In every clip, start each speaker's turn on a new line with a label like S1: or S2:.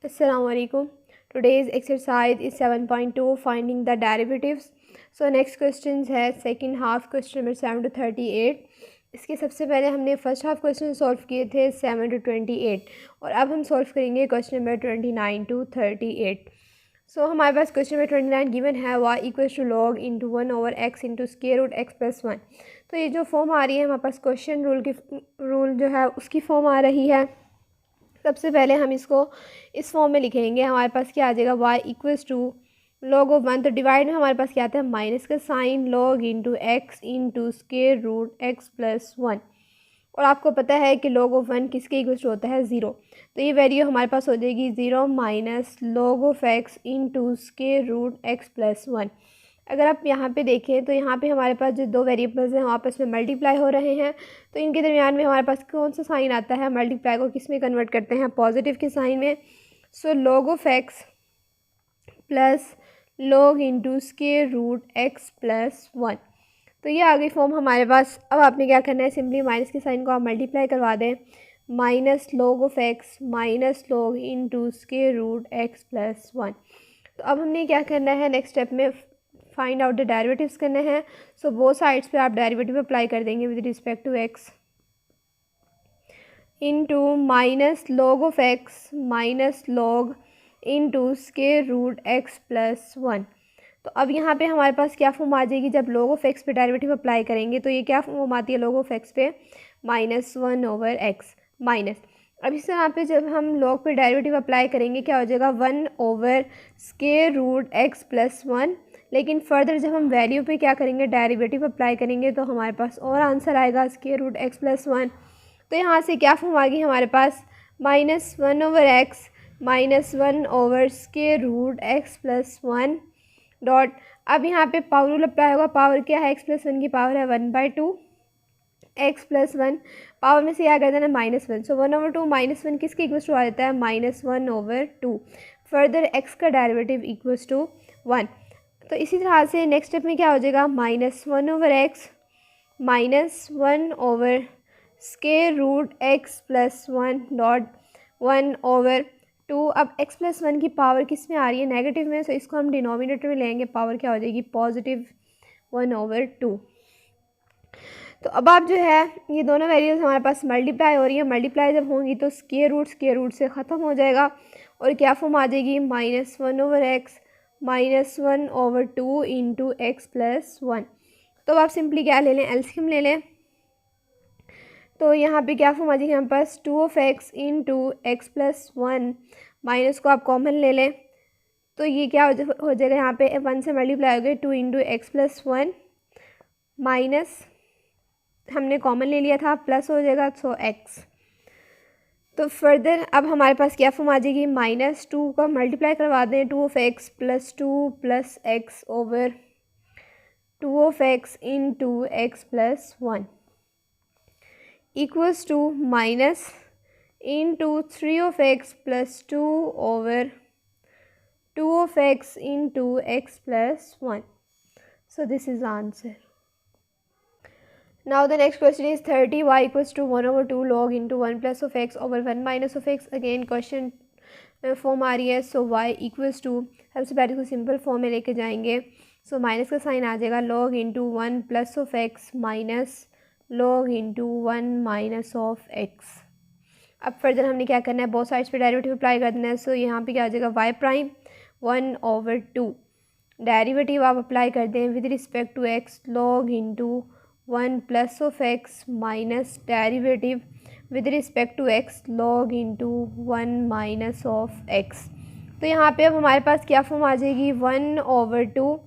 S1: Assalamu alaikum. Today's exercise is 7.2 finding the derivatives. So next questions है second half question number 7 to 38. इसके सबसे पहले हमने first half question solve किए थे 7 to 28 और अब हम सॉल्व करेंगे क्वेश्चन नंबर 29 to 38. सो हमारे पास क्वेश्चन नंबर 29 गिवन है y equals to log into 1/x into square root x plus 1. तो ये जो फॉर्म आ रही है हमारे पास क्वेश्चन रूल जो है उसकी फॉर्म आ रही है. सबसे पहले हम इसको इस फॉर्म में लिखेंगे. हमारे पास क्या आ जाएगा y equals to log of 1. तो डिवाइड में हमारे पास क्या आता है माइनस का sign log into x into square root x plus 1. और आपको पता है कि log ऑफ 1 किसके इक्वल्स टू होता है 0. तो ये वैल्यू हमारे पास हो जाएगी 0 minus log of x into square root x plus 1. अगर आप यहाँ पे देखें तो यहाँ पे हमारे पास जो दो वेरिएबल्स हैं आपस में मल्टीप्लाई हो रहे हैं. तो इनके दरमियान में हमारे पास कौन सा साइन आता है, मल्टीप्लाई को किस में कन्वर्ट करते हैं, पॉजिटिव के साइन में. So log of x plus log into square root x plus 1. तो ये आ गई फॉर्म हमारे पास. अब आपने क्या करना है, सिंपली माइनस के साइन को आप मल्टीप्लाई करवा दें. Minus log of x minus log into square root x plus 1. तो अब हमने क्या करना है, नेक्स्ट स्टेप में फाइंड आउट द डेरिवेटिव्स करने हैं. सो बोथ साइड्स पे आप डेरिवेटिव अप्लाई कर देंगे with respect to x into minus log of x minus log into square root x plus 1. तो अब यहाँ पे हमारे पास क्या फॉर्म आ जाएगी, जब log ऑफ x पे डेरिवेटिव अप्लाई करेंगे तो ये क्या फॉर्म आती है log ऑफ x पे -1/x माइनस. अब इस तरह पे जब हम log पे डेरिवेटिव अप्लाई करेंगे क्या हो जाएगा 1/स्क्वायर रूट x प्लस 1. लेकिन फर्दर जब हम वैल्यू पे क्या करेंगे डेरिवेटिव अप्लाई करेंगे तो हमारे पास और आंसर आएगा स्क्वायर रूट x प्लस 1. तो यहाँ से क्या फॉर्म आ गई हमारे पास -1/x -square root x plus 1 dot. अब यहाँ पे पावर रूल अप्लाई होगा. पावर क्या है, x प्लस 1 की पावर है 1/2. x प्लस 1 पावर में से क्या कर देना -1. सो 1/2 -1 किसके इक्वल्स टू आ जाता है -1/2. फर्दर x का डेरिवेटिव इक्वल्स टू 1. तो इसी तरह से नेक्स्ट स्टेप में क्या हो जाएगा -1/x -square root x plus 1 dot 1/2. अब x प्लस 1 की पावर किस में आ रही है, नेगेटिव में. सो इसको हम डिनोमिनेटर में लेंगे. पावर क्या हो जाएगी पॉजिटिव 1/2. तो अब आप जो है ये दोनों वैल्यूज हमारे पास मल्टीप्लाई हो रही है. मल्टीप्लाई जब होंगी तो स्क्वायर रूट से ख़त्म हो जाएगा और क्या फॉर्म आ जाएगी -1/x -1/2 इंटू एक्स प्लस 1. तो आप सिंपली क्या ले लें, एलसीएम ले लें. तो यहाँ पे क्या फॉर्म आ जाएगी हमारे पास 2x into x plus 1. Minus को आप कॉमन ले लें तो ये क्या हो जाएगा, यहाँ पे 1 से मल्टीप्लाई हो गए 2 इंटू एक्स प्लस 1 माइनस हमने कॉमन ले लिया था प्लस हो जाएगा सो x. तो फर्दर अब हमारे पास क्या फॉर्म आ जाएगी -2 का मल्टीप्लाई करवा दें 2x plus 2 plus x over 2x into x plus 1 equals to minus into 3x plus 2 over 2x into x plus 1. So this is answer. Now the next question is 30 y equals to 1/2 log into 1 plus of x over 1 minus of x. Again question form आ रही है. So y equals to सबसे पहले इसको simple form में लेके जाएंगे. So minus का साइन आ जाएगा log into 1 plus of x minus log into 1 minus of x. अब फर्दर हमने क्या करना है, बहुत साइड्स पे डेरिवेटिव अप्लाई कर देना है. सो यहाँ पे क्या आ जाएगा y प्राइम 1/2 डेरिवेटिव आप अप्लाई कर दें with respect to x log into 1 plus of x minus derivative with respect to x log into 1 minus of x. तो यहाँ पे अब हमारे पास क्या फॉर्म आ जाएगी 1/2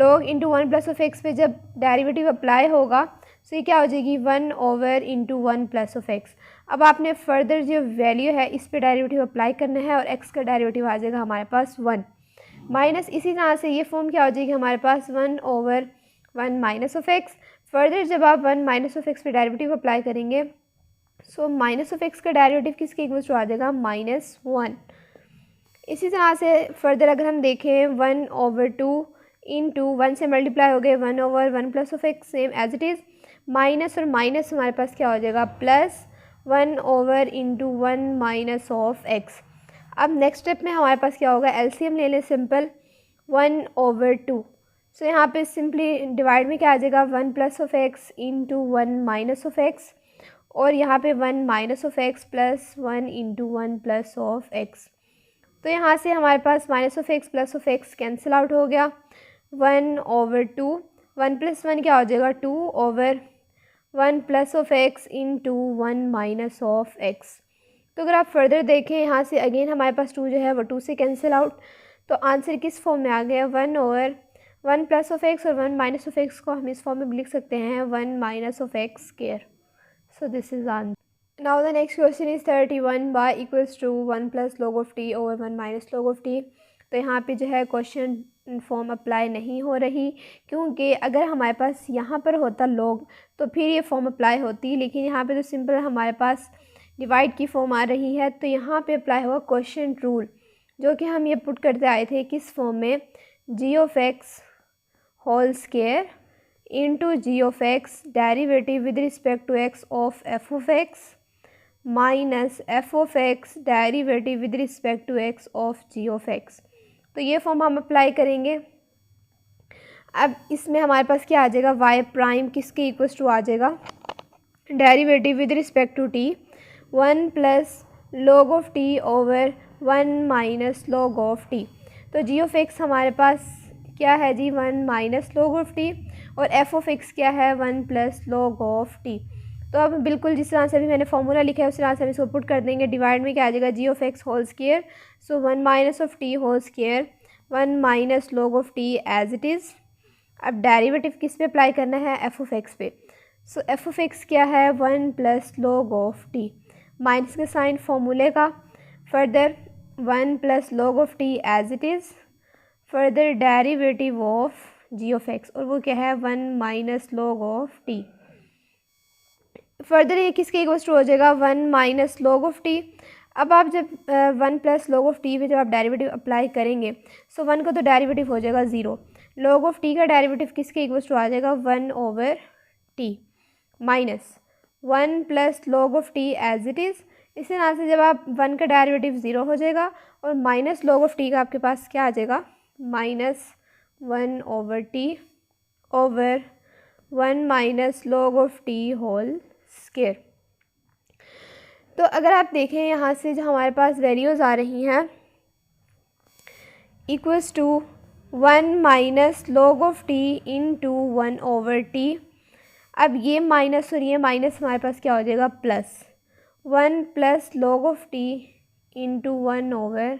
S1: log into 1 plus of x पे जब डेरिवेटिव अप्लाई होगा तो ये क्या हो जाएगी 1/1 प्लस ऑफ x. अब आपने फर्दर जो वैल्यू है इस पे डेरिवेटिव अप्लाई करना है और x का डेरिवेटिव आ जाएगा हमारे पास 1 माइनस. इसी तरह से ये फॉर्म क्या हो जाएगी हमारे पास 1/1 माइनस ऑफ x. फर्दर जब आप 1 माइनस ऑफ एक्स पे डेरिवेटिव अप्लाई करेंगे सो माइनस ऑफ एक्स का डेरिवेटिव किसके इक्वल्स टू आ जाएगा -1. इसी तरह से फर्दर अगर हम देखें 1/2 इंटू 1 से मल्टीप्लाई हो गए 1/1 plus of x same as it is. Minus और माइनस हमारे पास क्या हो जाएगा +1 इंटू 1 माइनस ऑफ एक्स. अब नेक्स्ट स्टेप में हमारे पास क्या होगा, एलसीएम ले लें सिंपल 1/2। सो यहाँ पे सिंपली डिवाइड में क्या आ जाएगा, 1 plus of x into 1 minus of x, और यहाँ पे 1 minus of x plus 1 into 1 plus of x. तो यहाँ से हमारे पास minus of x plus of x cancel out हो गया, 1/2, 1 प्लस 1 क्या हो जाएगा 2/1 plus of x into 1 minus of x. तो अगर आप फर्दर देखें यहाँ से अगेन हमारे पास 2 जो है वो 2 से कैंसिल आउट, तो आंसर किस फॉर्म में आ गया, 1/1 प्लस ऑफ एक्स और 1 माइनस ऑफ एक्स को हम इस फॉर्म में लिख सकते हैं 1 minus of x square. So this is answer. Now the next question is 31 y equals to 1 plus log of t over 1 minus log of t। तो यहाँ पे जो है क्वेश्चन फॉर्म अप्लाई नहीं हो रही, क्योंकि अगर हमारे पास यहाँ पर होता log तो फिर ये फॉर्म अप्लाई होती, लेकिन यहाँ पे तो सिंपल हमारे पास डिवाइड की फॉर्म आ रही है। तो यहाँ पे अप्लाई हुआ क्वेश्चन रूल, जो कि हम ये पुट करते आए थे किस फॉर्म में, g of x whole square into g of x derivative with respect to x of f of x minus f of x derivative with respect to x of g of x. तो ये form हम apply करेंगे। अब इसमें हमारे पास क्या आ जाएगा, वाई प्राइम किसके इक्वल्स टू आ जाएगा, derivative with respect to t 1 plus log of t over 1 minus log of t. तो जी ऑफ एक्स हमारे पास क्या है जी, 1 माइनस log ऑफ टी, और एफ ऑफ एक्स क्या है 1 प्लस log ऑफ टी। तो अब बिल्कुल जिस तरह से भी मैंने फॉर्मूला लिखा है उस तरह से हम इसको पुट कर देंगे। डिवाइड में क्या आ जाएगा, G of x whole square, so 1 minus of t whole square 1 minus log of t as it is. अब डेरिवेटिव किस पे अप्लाई करना है, एफ ऑफ एक्स पे। सो एफ ऑफ एक्स क्या है 1 plus log of t, minus का sign फॉर्मूले का, further 1 plus log of t as it is, further derivative of g of x, और वो क्या है 1 minus log of t. Further ये किसके इक्वल्स टू हो जाएगा, 1 माइनस log ऑफ टी। अब आप जब 1 प्लस log ऑफ टी पे जब आप डेरिवेटिव अप्लाई करेंगे, सो 1 का तो डेरिवेटिव हो जाएगा 0, log ऑफ टी का डेरिवेटिव किसके इक्वल्स टू आ जाएगा 1 over t, minus 1 plus log of t as it is. इसी तरह से जब आप 1 का डेरिवेटिव 0 हो जाएगा, और माइनस log ऑफ टी का आपके पास क्या आ जाएगा, minus 1 over t over 1 minus log of t whole square. तो अगर आप देखें यहाँ से जो हमारे पास वैल्यूज़ आ रही हैं, equals to 1 minus log of t into 1 over t. अब ये माइनस और ये माइनस हमारे पास क्या हो जाएगा, plus 1 plus log of t into 1 over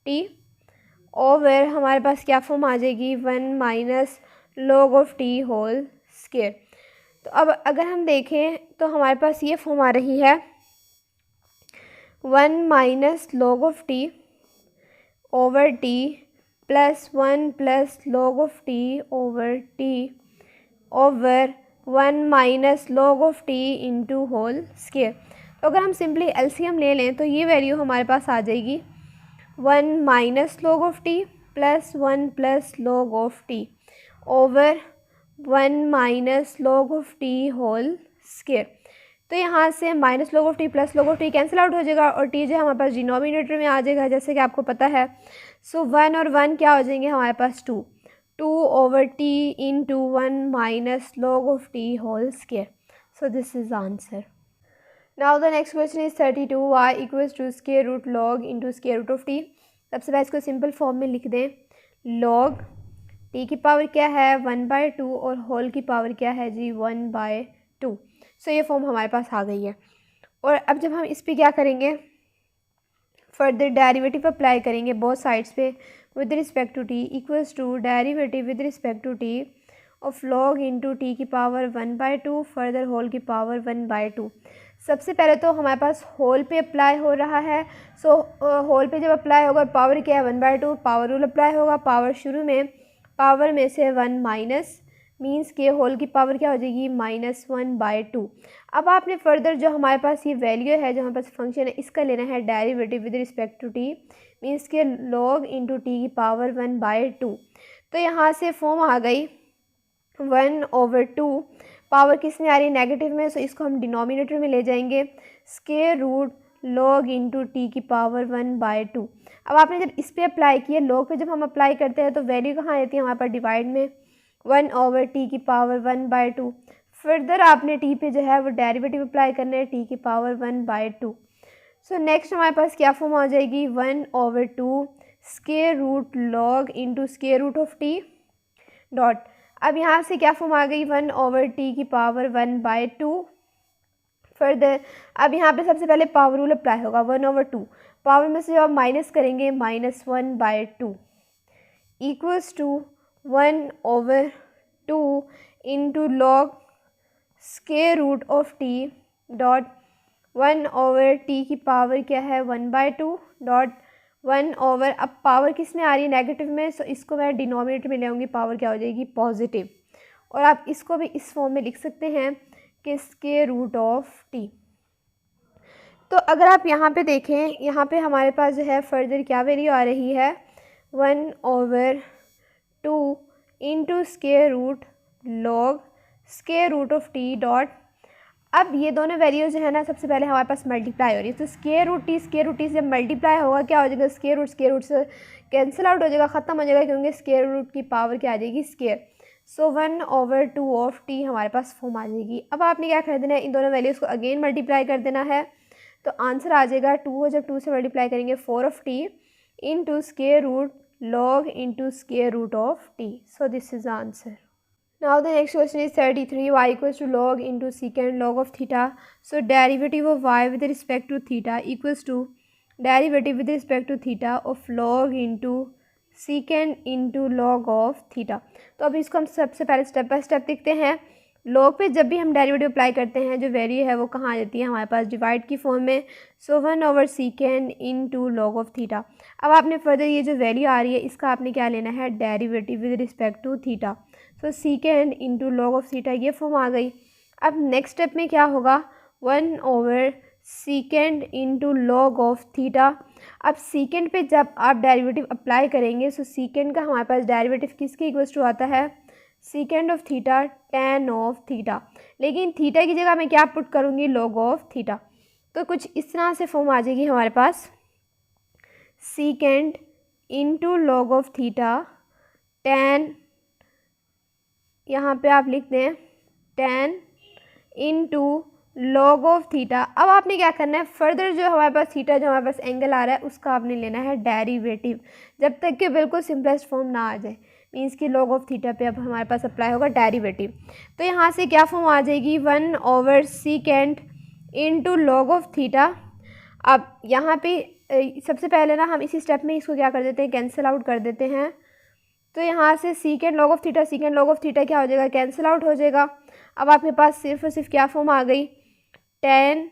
S1: t, over हमारे पास क्या फॉर्म आ जाएगी, 1 minus log of t whole square. तो अब अगर हम देखें तो हमारे पास ये फॉर्म आ रही है 1 minus log of t over t plus 1 plus log of t over t over 1 minus log of t into whole square. तो अगर हम सिंपली एलसीएम ले लें तो ये वैल्यू हमारे पास आ जाएगी 1 minus log of t plus 1 plus log of t over 1 minus log of t whole square. तो यहाँ से minus log of t plus log of t cancel out हो जाएगा, और टी जो हमारे पास डिनोमिनेटर में आ जाएगा, जैसे कि आपको पता है। सो 1 और 1 क्या हो जाएंगे हमारे पास 2 over t into 1 minus log of t whole square. So this is answer. Now the next question is 32 y equals to square root log into square root of t. सबसे पहले इसको सिंपल फॉर्म में लिख दें, log T की power क्या है 1/2 और होल की पावर क्या है जी 1/2। सो ये फॉर्म हमारे पास आ गई है। और अब जब हम इस पे क्या करेंगे, फर्दर डेरिवेटिव अप्लाई करेंगे बोथ साइड्स पे, with respect to t equals to derivative with respect to t of log into t की पावर 1/2, फर्दर होल की पावर 1/2। सबसे पहले तो हमारे पास होल पे अप्लाई हो रहा है। सो होल पे जब अप्लाई होगा, पावर क्या है 1/2, पावर रूल अप्लाई होगा। पावर शुरू में पावर में से 1 माइनस, मीन्स के होल की पावर क्या हो जाएगी -1/2। अब आपने फर्दर जो हमारे पास ये वैल्यू है, जो हमारे पास फंक्शन है, इसका लेना है derivative with respect to t, means के log इंटू टी की पावर 1/2। तो यहाँ से फॉर्म आ गई 1/2, पावर किस में आ रही है नेगेटिव में, सो इसको हम डिनोमिनेटर में ले जाएंगे, square root log into t की पावर 1/2। अब आपने जब इस पर अप्लाई किया, log पे जब हम अप्लाई करते हैं तो वैल्यू कहाँ आती है हमारे पास डिवाइड में 1/t की पावर 1/2। फर्दर आपने टी पे जो है वो डेरिवेटिव अप्लाई करना है टी की पावर 1/2। सो नेक्स्ट हमारे पास क्या फॉर्म आ जाएगी 1/2 square root log into square root of t dot. अब यहाँ से क्या फॉर्म आ गई 1/t की पावर 1/2। फर्दर अब यहाँ पे सबसे पहले पावर रूल अप्लाई होगा 1/2, पावर में से जब आप माइनस करेंगे -1/2 equals to 1/2 into log square root of t dot 1/t की पावर क्या है 1/2 डॉट 1/, अब पावर किस में आ रही है नेगेटिव में, सो इसको मैं डिनोमिनेटर में ले आऊँगी, पावर क्या हो जाएगी पॉजिटिव। और आप इसको भी इस फॉर्म में लिख सकते हैं कि स्क्वायर रूट ऑफ टी। तो अगर आप यहाँ पे देखें, यहाँ पे हमारे पास जो है फर्दर क्या वैल्यू आ रही है 1/2 into square root log square root of t dot. अब ये दोनों वैल्यूज जो है ना सबसे पहले हमारे पास मल्टीप्लाई हो रही है, तो स्क्वायर रूट टी से जब मल्टीप्लाई होगा क्या हो जाएगा स्क्वायर रूट से कैंसिल आउट हो जाएगा, ख़त्म हो जाएगा, क्योंकि स्क्वायर रूट की पावर क्या आ जाएगी स्क्वायर। सो 1/2 ऑफ टी हमारे पास फॉर्म आ जाएगी। अब आपने क्या कर देना है इन दोनों वैल्यूज़ को अगेन मल्टीप्लाई कर देना है, तो आंसर आ जाएगा 2 को जब 2 से मल्टीप्लाई करेंगे 4 of t into square root log into square root of t. So this is answer. Now the next question is 33, y equals to log into secant log of theta. So derivative of y with respect to theta equals to derivative with respect to theta of log into secant into log of theta. तो अब इसको हम सबसे पहले step by step देखते हैं। Log पे जब भी हम डेरिवेटिव अप्लाई करते हैं जो वैल्यू है वो कहाँ आ जाती है हमारे पास डिवाइड की फॉर्म में, सो 1/secant into log of theta. अब आपने फर्दर ये जो वैल्यू आ रही है इसका आपने क्या लेना है derivative with respect to theta, so secant into log of theta ये फॉर्म आ गई। अब नेक्स्ट स्टेप में क्या होगा 1/secant into log of theta. अब secant पे जब आप डेरिवेटिव अप्लाई करेंगे सो secant का हमारे पास डेरिवेटिव किसके इक्वल्स टू आता है secant of theta tan of theta, लेकिन थीटा की जगह मैं क्या पुट करूँगी log ऑफ थीटा। तो कुछ इस तरह से फॉर्म आ जाएगी हमारे पास secant into log of theta tan, यहाँ पे आप लिख दें tan into log of theta. अब आपने क्या करना है फर्दर जो हमारे पास थीटा जो हमारे पास एंगल आ रहा है उसका आपने लेना है डेरिवेटिव जब तक कि बिल्कुल सिंपलेस्ट फॉर्म ना आ जाए, मीन्स कि लॉग ऑफ थीटा पे अब हमारे पास अप्लाई होगा डेरिवेटिव। तो यहाँ से क्या फॉर्म आ जाएगी 1/secant into log of theta. अब यहाँ पे सबसे पहले ना हम इसी स्टेप में इसको क्या कर देते हैं कैंसिल आउट कर देते हैं, तो यहाँ से secant log ऑफ थीटा क्या हो जाएगा कैंसिल आउट हो जाएगा। अब आपके पास सिर्फ और सिर्फ क्या फॉर्म आ गई tan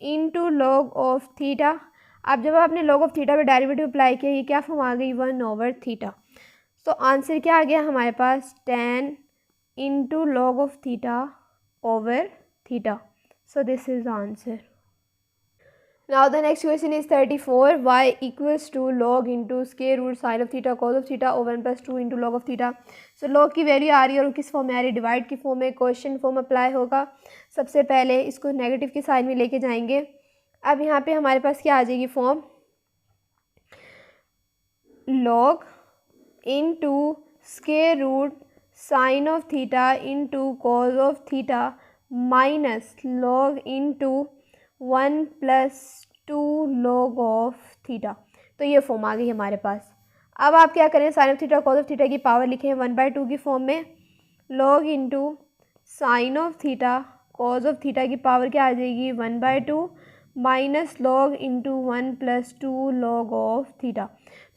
S1: into log of theta. अब जब आपने log ऑफ थीटा पे डेरिवेटिव अप्लाई किया ये क्या फॉर्म आ गई 1/थीटा। तो आंसर क्या आ गया हमारे पास tan into log of theta over theta. So this is answer. Now the next question is 34, y equals to log into square root sin of theta cos of theta over 1/2 into log of theta. So log की value आ रही है और किस form में आ रही है divide की form में, क्वेश्चन फॉर्म अप्लाई होगा। सबसे पहले इसको नेगेटिव की साइन में लेके जाएंगे। अब यहाँ पे हमारे पास क्या आ जाएगी form log into square root sin of theta into cos of theta minus log into 1/2 log of theta. तो ये फॉर्म आ गई हमारे पास। अब आप क्या करें sine of theta cos of theta की पावर लिखें 1/2 की फॉर्म में, log into sine of theta cos of theta की पावर क्या आ जाएगी 1/2 minus log into 1/2 log of theta.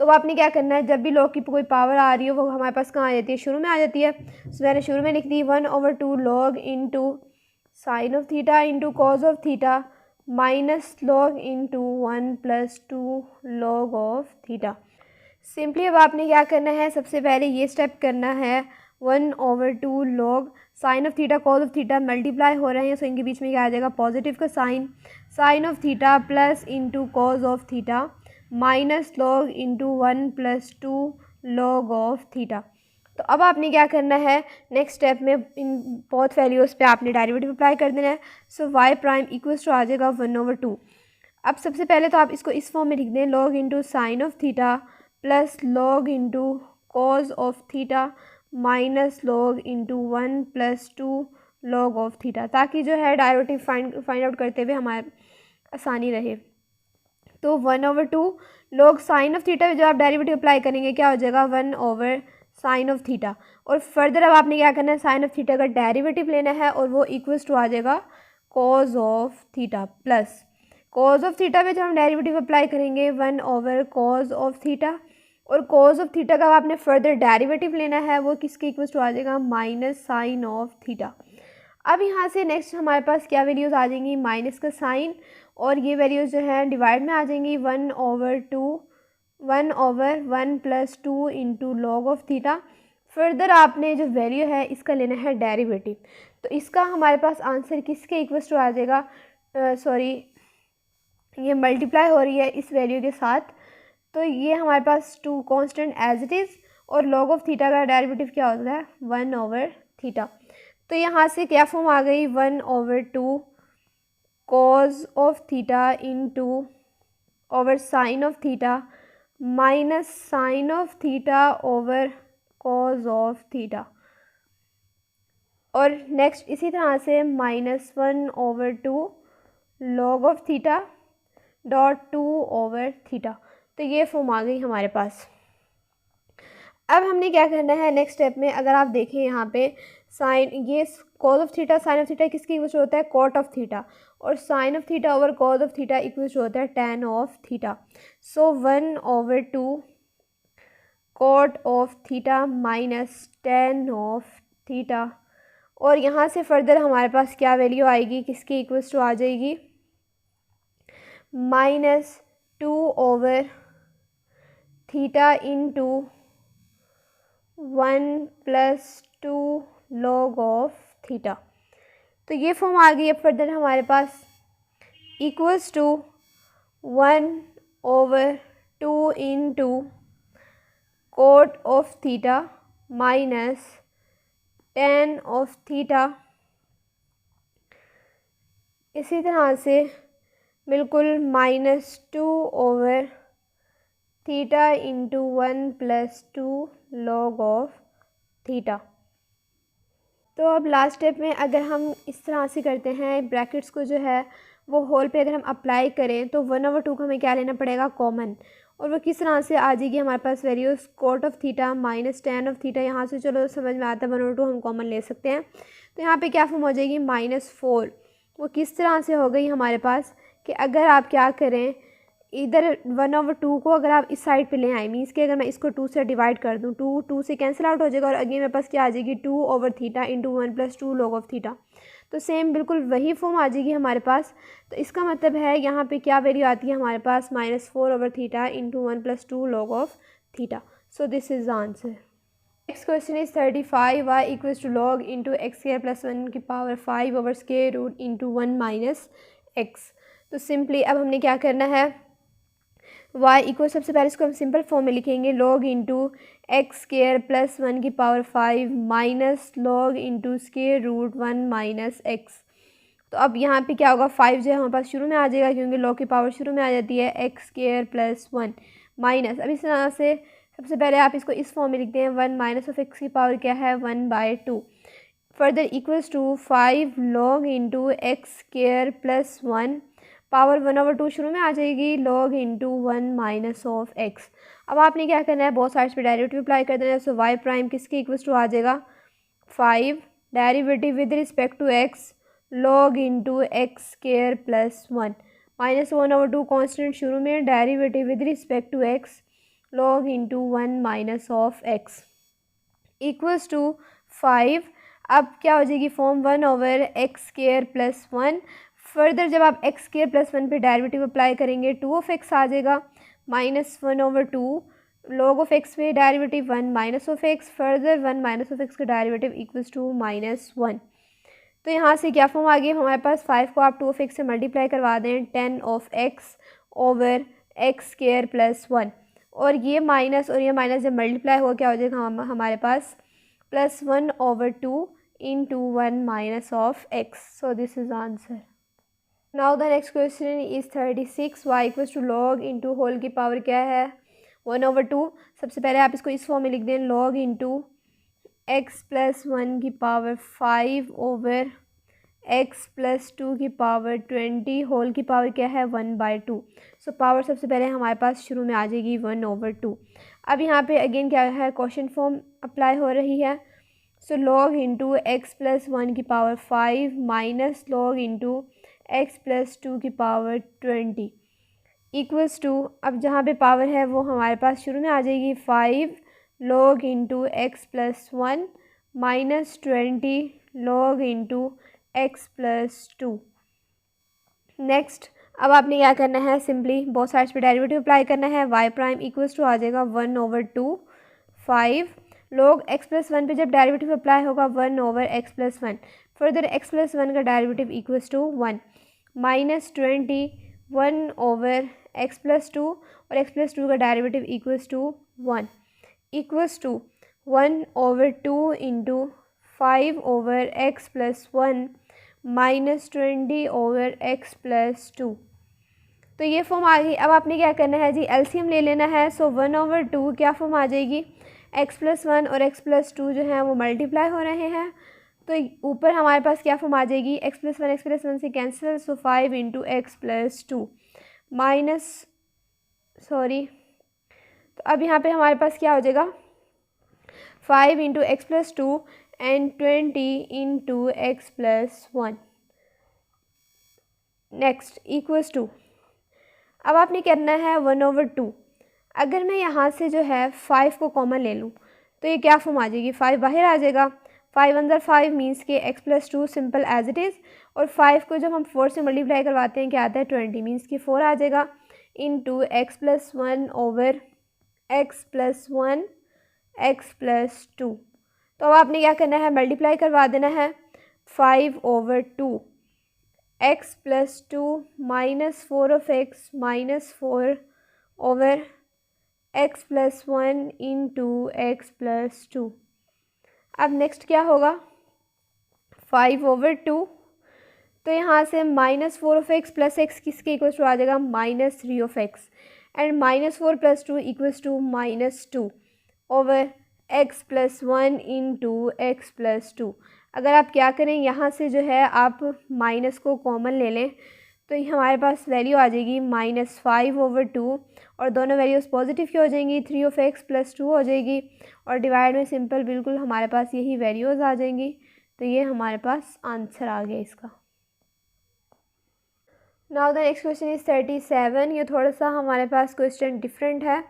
S1: तो आपने क्या करना है जब भी लॉग की कोई पावर आ रही हो वो हमारे पास कहाँ आ जाती है शुरू में आ जाती है। तो मैंने शुरू में लिख दी 1/2 log into sine of theta into cos of theta minus log into 1/2 log of theta. Simply अब आपने क्या करना है सबसे पहले ये स्टेप करना है 1/2 log sign of theta cos of theta multiply हो रहे हैं, सो इनके बीच में क्या आ जाएगा पॉजिटिव का sine of theta plus into cos of theta minus log into 1/2 log of theta. तो अब आपने क्या करना है नेक्स्ट स्टेप में इन बहुत वैल्यूज़ पे आपने डेरिवेटिव अप्लाई कर देना है। So y prime equals to आ जाएगा 1/2। अब सबसे पहले तो आप इसको इस फॉर्म में लिख दें, log into sine of theta plus log into cos of theta minus log into 1 + 2 log of theta, ताकि जो है डेरिवेटिव फाइंड आउट करते हुए हमारे आसानी रहे। तो 1/2 लॉग साइन ऑफ थीटा, जो आप डेरिवेटिव अप्लाई करेंगे क्या हो जाएगा, 1 साइन ऑफ थीटा। और फर्दर अब आपने क्या करना है, साइन ऑफ थीटा का डेरिवेटिव लेना है और वो इक्वल्स टू आ जाएगा cause of theta plus cos of theta पे जब हम डेरिवेटिव अप्लाई करेंगे 1/cos ऑफ थीटा, और कॉज ऑफ थीटा का आपने फर्दर डेरिवेटिव लेना है, वो किसके इक्वल्स टू आ जाएगा, माइनस साइन ऑफ थीटा। अब यहाँ से नेक्स्ट हमारे पास क्या वैल्यूज़ आ जाएंगी, माइनस का साइन, और ये वैल्यूज़ जो है डिवाइड में आ जाएंगी 1/1 + 2 into log of theta. Further आपने जो वैल्यू है इसका लेना है डेरिवेटिव, तो इसका हमारे पास आंसर किसके इक्वल्स टू आ जाएगा, ये मल्टीप्लाई हो रही है इस वैल्यू के साथ, तो ये हमारे पास 2 कांस्टेंट एज इट इज़, और लॉग ऑफ थीटा का डेरिवेटिव क्या होता है, 1/थीटा। तो यहाँ से क्या फॉर्म आ गई, 1/2 cos of theta into over sine of theta minus sine of theta over cos of theta. और नेक्स्ट इसी तरह से -1/2 लॉग ऑफ थीटा डॉट 2/थीटा। तो ये फॉर्म आ गई हमारे पास। अब हमने क्या करना है नेक्स्ट स्टेप में, अगर आप देखें यहाँ पे साइन, ये cos of theta sine of theta किसकी इक्वल होता है, कॉट ऑफ थीटा, और sine of theta over cos of theta equal होता है tan of theta. So 1/2 cot of theta minus tan of theta, और यहाँ से फर्दर हमारे पास क्या वैल्यू आएगी, किसकी इक्वल्स टू आ जाएगी, -theta into 1 + 2 log of theta. तो ये फॉर्म आ गई है फर्दर हमारे पास, equals to 1/2 into cot of theta minus tan of theta. इसी तरह से बिल्कुल -theta into 1 + 2 log of theta. तो अब लास्ट स्टेप में अगर हम इस तरह से करते हैं, ब्रैकेट्स को जो है वो होल पे अगर हम अप्लाई करें तो 1/2 को हमें क्या लेना पड़ेगा, कॉमन, और वो किस तरह से आ जाएगी हमारे पास values, cot of theta minus tan of theta. यहाँ से चलो समझ में आता है 1/2 हम कॉमन ले सकते हैं, तो यहाँ पे क्या फॉर्म हो जाएगी, -4। वो किस तरह से हो गई हमारे पास कि अगर आप क्या करें, इधर 1/2 को अगर आप इस साइड पे ले आए, मीन्स कि अगर मैं इसको 2 से डिवाइड कर दूँ, 2 से कैंसिल आउट हो जाएगा, और अगेन मेरे पास क्या आ जाएगी, theta into 1 + 2 log of theta. तो सेम बिल्कुल वही फॉर्म आ जाएगी हमारे पास। तो इसका मतलब है यहाँ पे क्या वैल्यू आती है हमारे पास, -theta into 1 + 2 log of theta. So this is the answer. Next question is 35, y equals to log into x² + 1 की पावर 5/√√ इंटू 1 - x। तो सिंपली अब हमने क्या करना है, y इक्वल, सबसे पहले इसको हम सिंपल फॉर्म में लिखेंगे, log इंटू x² + 1 की power 5 minus log into √1 - x। तो अब यहाँ पे क्या होगा, 5 जो है हमारे पास शुरू में आ जाएगा, क्योंकि log की पावर शुरू में आ जाती है, x² + 1 माइनस, अब इस तरह से सबसे पहले आप इसको इस फॉर्म में लिखते हैं, 1 - x की पावर क्या है, 1/2। Further equals to 5 log into x² + 1 power 1/2 शुरू में आ जाएगी, log इंटू 1 - x। अब आपने क्या करना है, बहुत साइड्स पे डेरिवेटिव अप्लाई कर देना है। सो y प्राइम किसके इक्वल्स टू आ जाएगा, 5 derivative with respect to x log into x² + 1 -1/2 constant शुरू में, derivative with respect to x log into 1 - x equals to 5। अब क्या हो जाएगी फॉर्म, 1/x² + 1। फर्दर जब आप x² + 1 पे डेरिवेटिव अप्लाई करेंगे, 2/x आ जाएगा, -1/2 log ऑफ x पे डेरिवेटिव 1 - x, फर्दर 1 - x का डेरिवेटिव इक्वल्स टू -1। तो यहाँ से क्या फॉर्म आ गई हमारे पास, 5 को आप 2/x से मल्टीप्लाई करवा दें, 10/x ओवर x² + 1, और ये माइनस और ये माइनस जब मल्टीप्लाई हुआ क्या हो जाएगा हमारे पास, +1/2 into 1 - x। So this is answer. Now the next question is 36 y equals to log into whole की पावर क्या है 1/2। सबसे पहले आप इसको इस फॉर्म में लिख दें, लॉग इंटू एक्स प्लस 1 की पावर 5 ओवर एक्स प्लस 2 की पावर 20 होल की पावर क्या है 1/2। सो पावर सबसे पहले हमारे पास शुरू में आ जाएगी 1/2। अब यहाँ पे अगेन क्या है, क्वेश्चन फॉर्म अप्लाई हो रही है। So log into x plus 1 की power 5 minus log into x plus 2 की पावर 20 इक्वल्स टू, अब जहाँ पे पावर है वो हमारे पास शुरू में आ जाएगी 5 log into x plus 1 minus 20 log into x plus 2। Next अब आपने क्या करना है, सिंपली बोथ साइड्स पे डेरिवेटिव अप्लाई करना है। y प्राइम इक्वल्स टू आ जाएगा 1/2 5 लॉग एक्स प्लस 1 पे जब डेरिवेटिव अप्लाई होगा 1/x+1। फर्दर x प्लस 1 का derivative equals to 1 minus 20 1/x+2 और x प्लस 2 का derivative equals to 1 equals to 1/2 into 5/x+1 minus 20/x+2। तो ये फॉर्म आ गई। अब आपने क्या करना है जी, एलसीएम ले लेना है। सो 1/2 क्या फॉर्म आ जाएगी, x+1 और x+2 जो है वो मल्टीप्लाई हो रहे हैं, तो ऊपर हमारे पास क्या फॉर्म आ जाएगी, x+1 से कैंसिल। सो 5 इंटू x+2 माइनस तो अब यहाँ पे हमारे पास क्या हो जाएगा 5 into x+2 and 20 into x+1 next equals to, अब आपने करना है 1/2। अगर मैं यहाँ से जो है 5 को कॉमन ले लूँ तो ये क्या फॉर्म आ जाएगी, 5 बाहर आ जाएगा। 5 अंदर 5 मीन्स के x+2 simple as it is, और 5 को जब हम 4 से मल्टीप्लाई करवाते हैं क्या आता है 20 मीन्स कि 4 आ जाएगा into x+1 over x+1 x+2। तो अब आपने क्या करना है, मल्टीप्लाई करवा देना है 5/2 x+2 minus 4 minus 4 over x+1 into x+2। अब नेक्स्ट क्या होगा 5/2, तो यहाँ से माइनस 4 प्लस एक्स किसके इक्वल्स टू आ जाएगा -3 and -4 + 2 equals to -2 over x+1 into x+2। अगर आप क्या करें, यहाँ से जो है आप माइनस को कॉमन ले लें तो ये हमारे पास वैल्यू आ जाएगी -5/2 और दोनों वैल्यूज़ पॉजिटिव की हो जाएंगी, 3x + 2 हो जाएगी और डिवाइड में सिंपल बिल्कुल हमारे पास यही वैल्यूज़ आ जाएंगी। तो ये हमारे पास आंसर आ गया इसका। Now the next question is 37। ये थोड़ा सा हमारे पास क्वेश्चन डिफरेंट है।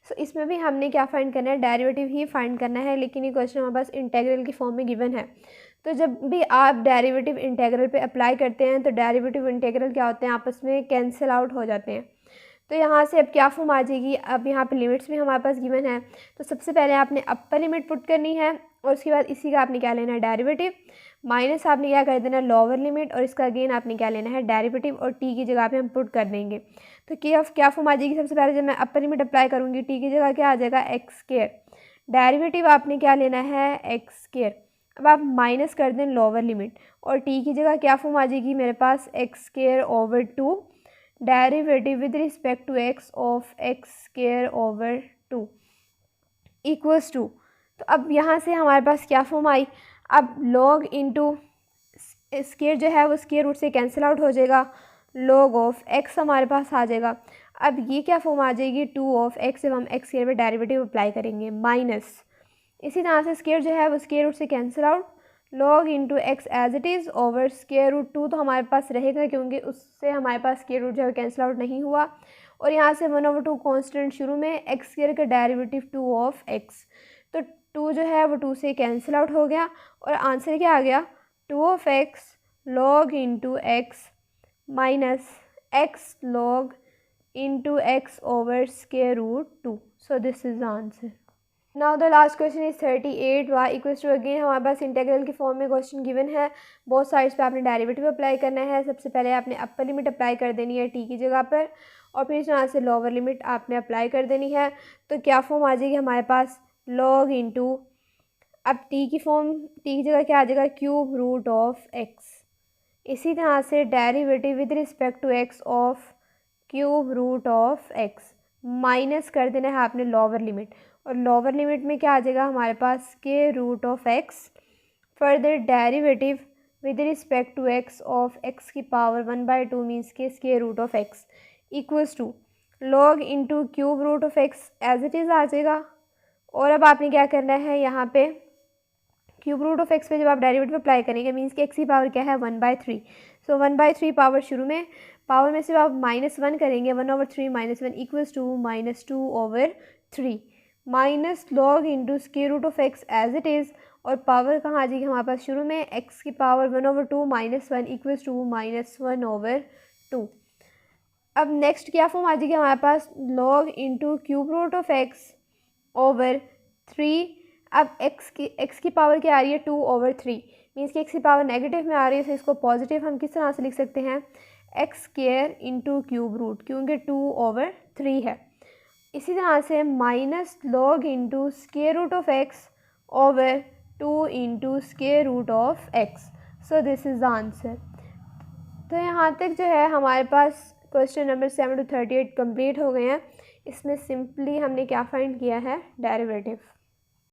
S1: सो इसमें भी हमने क्या फाइंड करना है, डेरिवेटिव ही फाइंड करना है, लेकिन ये क्वेश्चन हमारे पास इंटेग्रल की फॉर्म में गिवन है। तो जब भी आप डेरिवेटिव इंटेग्रल पे अप्लाई करते हैं तो डेरिवेटिव इंटेग्रल क्या होते हैं, आपस में कैंसिल आउट हो जाते हैं। तो यहाँ से अब क्या फॉर्म आ जाएगी, अब यहाँ पे लिमिट्स भी हमारे पास गिवन है। तो सबसे पहले आपने अपर लिमिट पुट करनी है और उसके बाद इसी का आपने क्या लेना है डेरिवेटिव, माइनस आपने क्या कर देना है लोअर लिमिट और इसका अगेन आपने क्या लेना है डेरिवेटिव और टी की जगह पे हम पुट कर देंगे। तो क्या फॉर्म आ जाएगी, सबसे पहले जब मैं अपर लिमिट अप्लाई करूँगी टी की जगह क्या आ जाएगा x², डेरिवेटिव आपने क्या लेना है x²। अब आप माइनस कर दें लोअर लिमिट और टी की जगह क्या फॉर्म आ जाएगी मेरे पास x²/2 derivative with respect to x of x²/2 equals to. तो अब यहाँ से हमारे पास क्या फॉर्म आई, अब लॉग इंटू स्केयर जो है वो स्केयर रूट से कैंसिल आउट हो जाएगा, लॉग ऑफ x हमारे पास आ जाएगा। अब ये क्या फॉर्म आ जाएगी 2 ऑफ x, जब हम x स्केयर पे डेरिवेटिव अप्लाई करेंगे माइनस, इसी तरह से स्केयर जो है वो स्केयर रूट से cancel out, log into x as it is over √2 तो हमारे पास रहेगा क्योंकि उससे हमारे पास स्केयर रूट जो है कैंसिल आउट नहीं हुआ। और यहाँ से 1/2 कांस्टेंट शुरू में एक्स स्केयर का डेरिवेटिव 2 ऑफ x, तो 2 जो है वो 2 से कैंसिल आउट हो गया और आंसर क्या आ गया 2 of x log into x minus x log into x over √2। So this is the answer. Now the last question is 38 y equals to, again हमारे पास इंटीग्रल की फॉर्म में क्वेश्चन गिवन है। बहुत साइड्स पे आपने डेरिवेटिव अप्लाई करना है। सबसे पहले आपने अपर लिमिट अप्लाई कर देनी है टी की जगह पर और फिर इस तरह से लोअर लिमिट आपने अप्लाई कर देनी है। तो क्या फॉर्म आ जाएगी हमारे पास लॉग इंटू, अब टी की जगह क्या आ जाएगा क्यूब रूट ऑफ एक्स इसी तरह से derivative with respect to x of cube root of x, minus कर देना है आपने लोअर लिमिट, और लोअर लिमिट में क्या आ जाएगा हमारे पास के root of x. Further derivative with respect to x of x की पावर 1/2 मीन्स के square root of x equals to log into cube root of x as it is आ जाएगा। और अब आपने क्या करना है, यहाँ पे क्यूब रूट ऑफ एक्स पे जब आप डेरिवेटिव अप्लाई करेंगे मीन्स कि एक्स की पावर क्या है 1/3। सो 1/3 पावर शुरू में, पावर में से आप -1 करेंगे, 1/3 -1 equals to -2/3 minus log into square root of x as it is, और पावर कहाँ आ जाएगी हमारे पास शुरू में, एक्स की पावर 1/2 -1 इक्वल्स टू -1/2। अब नेक्स्ट क्या फॉर्म आ जाएगी हमारे पास, log into cube root of x over 3। अब एक्स की पावर क्या आ रही है 2/3 मीन्स कि एक्स की पावर नेगेटिव में आ रही है, तो इसको पॉजिटिव हम किस तरह से लिख सकते हैं, x square into cube root, क्योंकि 2/3 है। इसी तरह से minus log into square root of x over 2 into square root of x. So this is the answer. तो यहाँ तक जो है हमारे पास क्वेश्चन नंबर 7 to 38 कंप्लीट हो गए हैं। इसमें सिंपली हमने क्या फाइंड किया है, डेरिवेटिव।